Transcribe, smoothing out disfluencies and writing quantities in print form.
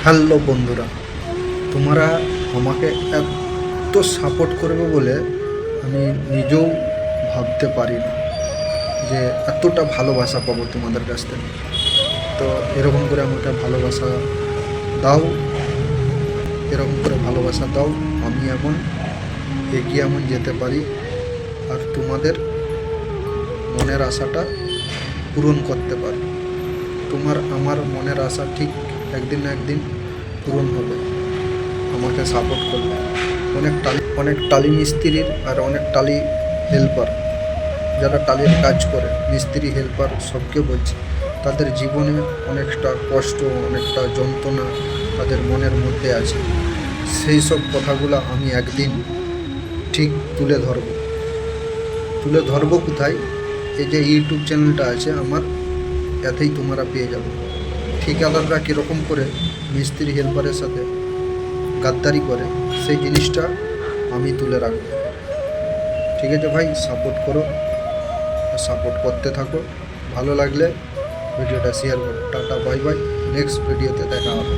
Hello বন্ধুরা, তোমরা আমাকে এত সাপোর্ট করবে বলে আমি নিজেও ভাবতে পারিনি যে এতটা ভালোবাসা পাবো তোমাদের কাছ থেকে। তো এরকম করে আমাকে ভালোবাসা দাও, এরকম করে ভালোবাসা দাও, আমি এমন এগিয়ে এমন যেতে পারি আর তোমাদের মনের আশাটা পূরণ করতে পারি। আমার মনের আশা ঠিক একদিন না একদিন পূরণ হবে আমাকে সাপোর্ট করবে। অনেক টালি মিস্ত্রির আর অনেক টালি হেল্পার, যারা টালির কাজ করে, মিস্ত্রি হেল্পার সবকে বলছি, তাদের জীবনে অনেকটা কষ্ট, অনেকটা যন্ত্রণা তাদের মনের মধ্যে আছে। সেই সব কথাগুলো আমি একদিন ঠিক তুলে ধরবো কোথায়? এই যে ইউটিউব চ্যানেলটা আছে আমার, এতেই তোমরা পেয়ে যাবে ঠিকাদাররা কীরকম করে মিস্ত্রি হেল্পারের সাথে গাদ্দারি করে, সেই জিনিসটা আমি তুলে রাখবো। ঠিক আছে ভাই, সাপোর্ট করো, সাপোর্ট করতে থাকো। ভালো লাগলে ভিডিওটা শেয়ার করো। টাটা, বাই বাই, নেক্সট ভিডিওতে দেখা হবে।